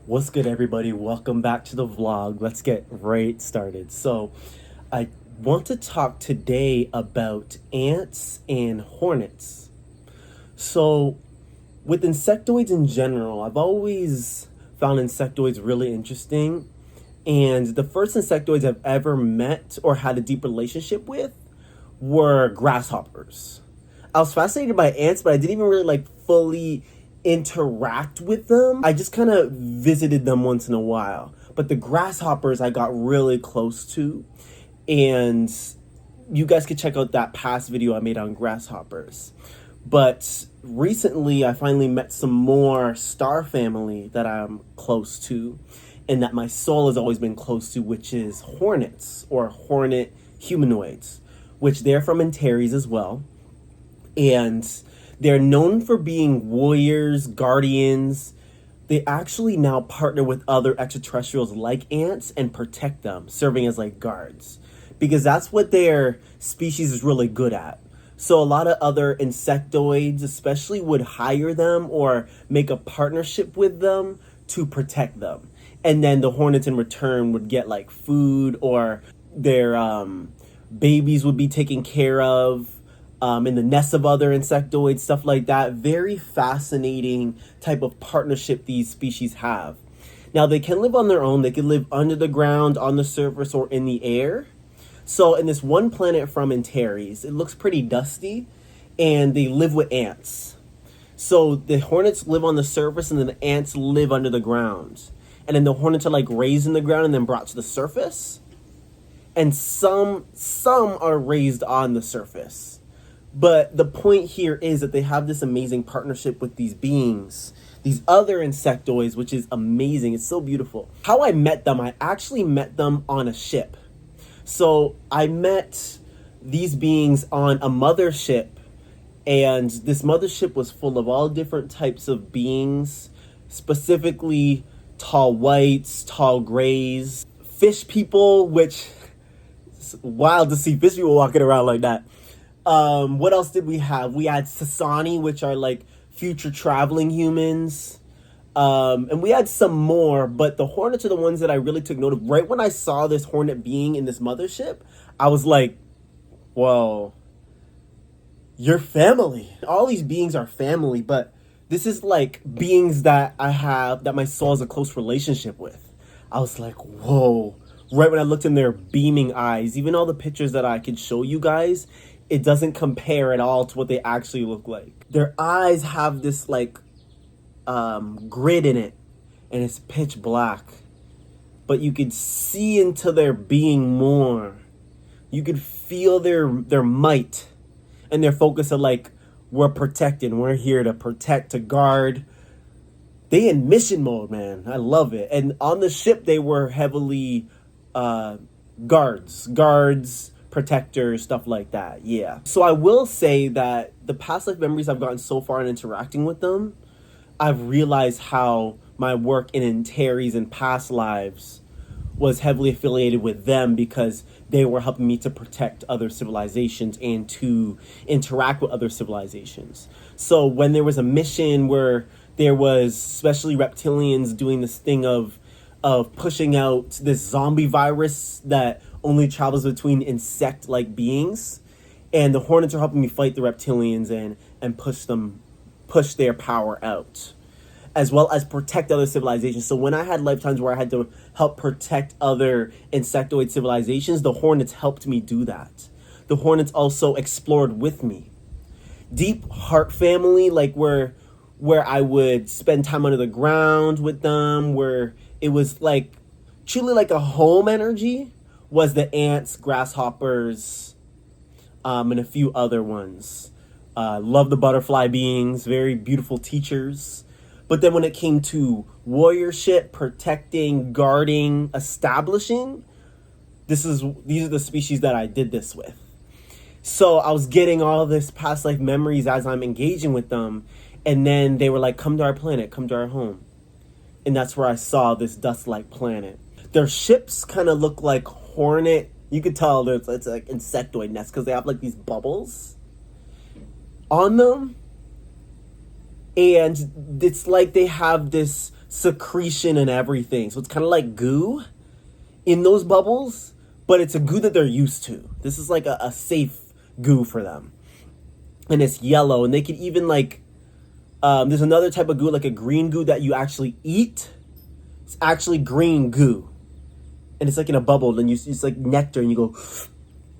What's good, everybody? Welcome back to the vlog. Let's get right started. So, I want to talk today about ants and hornets. So, with insectoids in general, I've always found insectoids really interesting. And the first insectoids I've ever met or had a deep relationship with were grasshoppers. I was fascinated by ants, but I didn't even really fully interact with them. I just kind of visited them once in a while. But the grasshoppers I got really close to, and you guys could check out that past video I made on grasshoppers. But recently I finally met some more star family that I'm close to and that my soul has always been close to, which is hornets or hornet humanoids, which they're from Antares as well. And they're known for being warriors, guardians. They actually now partner with other extraterrestrials like ants and protect them, serving as like guards, because that's what their species is really good at. So a lot of other insectoids especially would hire them or make a partnership with them to protect them. And then the hornets in return would get like food, or their babies would be taken care of in the nests of other insectoids, stuff like that. Very fascinating type of partnership these species have. Now, they can live on their own. They can live under the ground, on the surface, or in the air. So in this one planet from Antares, it looks pretty dusty, and they live with ants. So the hornets live on the surface, and then the ants live under the ground. And then the hornets are like raised in the ground and then brought to the surface. And some are raised on the surface. But the point here is that they have this amazing partnership with these beings, these other insectoids, which is amazing. It's so beautiful. How I met them, I actually met them on a ship. So I met these beings on a mothership, and this mothership was full of all different types of beings, specifically tall whites, tall grays, fish people, which is wild to see fish people walking around like that. What else did we have? We had Sasani, which are like future traveling humans. And we had some more, but the hornets are the ones that I really took note of. Right when I saw this hornet being in this mothership, I was like, whoa, you're family. All these beings are family, but this is like beings that I have, that my soul has a close relationship with. I was like, whoa. Right when I looked in their beaming eyes, even all the pictures that I could show you guys, it doesn't compare at all to what they actually look like. Their eyes have this like grid in it, and it's pitch black, but you could see into their being more. You could feel their might and their focus of like, we're protecting, we're here to protect, to guard. They in mission mode, man. I love it. And on the ship they were heavily guards, protectors, stuff like that. Yeah. So I will say that the past life memories I've gotten so far in interacting with them, I've realized how my work in Antares and past lives was heavily affiliated with them, because they were helping me to protect other civilizations and to interact with other civilizations. So when there was a mission where there was especially reptilians doing this thing of pushing out this zombie virus that only travels between insect-like beings, and the hornets are helping me fight the reptilians and push their power out, as well as protect other civilizations. So when I had lifetimes where I had to help protect other insectoid civilizations, the hornets helped me do that. The hornets also explored with me. Deep heart family, like where I would spend time under the ground with them, where it was like truly like a home energy, was the ants, grasshoppers, and a few other ones. Love the butterfly beings, very beautiful teachers. But then when it came to warriorship, protecting, guarding, establishing, these are the species that I did this with. So I was getting all this past life memories as I'm engaging with them, and then they were like, come to our planet, come to our home. And that's where I saw this dust-like planet. Their ships kind of look like Hornet. You could tell that it's like insectoid nests, because they have like these bubbles on them. And it's like they have this secretion and everything. So it's kind of like goo in those bubbles, but it's a goo that they're used to. This is like a safe goo for them. And it's yellow, and they can even like, there's another type of goo, like a green goo that you actually eat. It's actually green goo. And it's like in a bubble, and it's like nectar, and you go,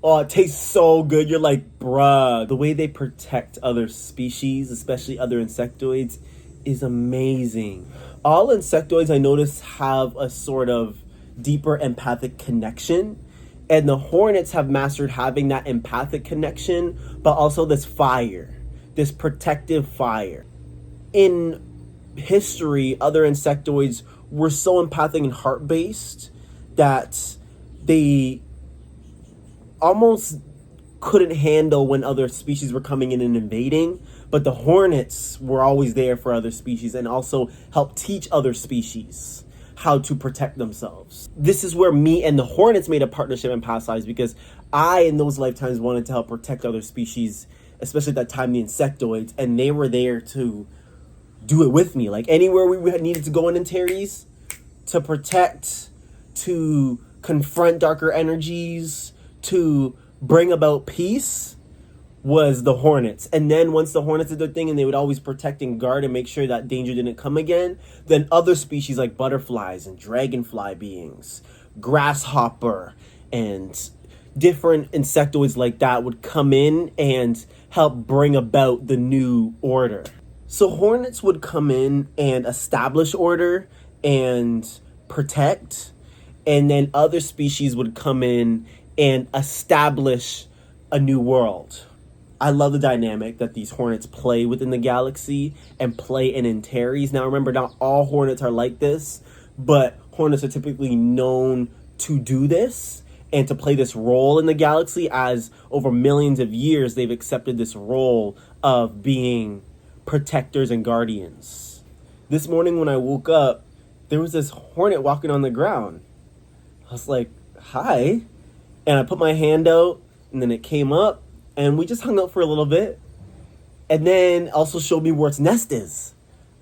oh, it tastes so good. You're like, bruh. The way they protect other species, especially other insectoids, is amazing. All insectoids, I notice, have a sort of deeper empathic connection. And the hornets have mastered having that empathic connection, but also this fire, this protective fire. In history, other insectoids were so empathic and heart-based that they almost couldn't handle when other species were coming in and invading, but the hornets were always there for other species and also helped teach other species how to protect themselves. This is where me and the hornets made a partnership in past lives, because I, in those lifetimes, wanted to help protect other species, especially at that time, the insectoids, and they were there to do it with me. Like anywhere we needed to go in Antares to protect, to confront darker energies, to bring about peace, was the hornets. And then once the hornets did their thing and they would always protect and guard and make sure that danger didn't come again, then other species like butterflies and dragonfly beings, grasshopper, and different insectoids like that would come in and help bring about the new order. So hornets would come in and establish order and protect, and then other species would come in and establish a new world. I love the dynamic that these hornets play within the galaxy and play in Antares. Now remember, not all hornets are like this, but hornets are typically known to do this and to play this role in the galaxy, as over millions of years they've accepted this role of being protectors and guardians. This morning when I woke up, there was this hornet walking on the ground. I was like, hi. And I put my hand out, and then it came up, and we just hung out for a little bit. And then also showed me where its nest is.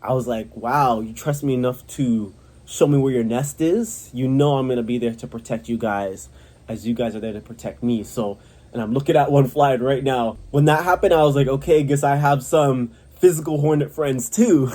I was like, wow, you trust me enough to show me where your nest is? You know I'm going to be there to protect you guys, as you guys are there to protect me. So, and I'm looking at one flying right now. When that happened, I was like, okay, guess I have some physical hornet friends too.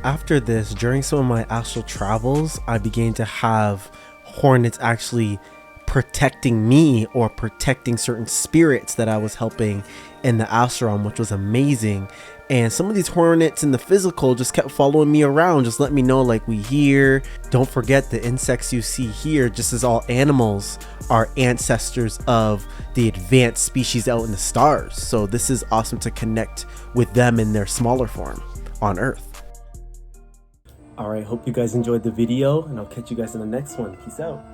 After this, during some of my astral travels, I began to have hornets actually protecting me or protecting certain spirits that I was helping in the astral realm, which was amazing. And some of these hornets in the physical just kept following me around, just let me know, like, we here. Don't forget, the insects you see here, just as all animals, are ancestors of the advanced species out in the stars. So this is awesome to connect with them in their smaller form on Earth. Alright, hope you guys enjoyed the video, and I'll catch you guys in the next one. Peace out.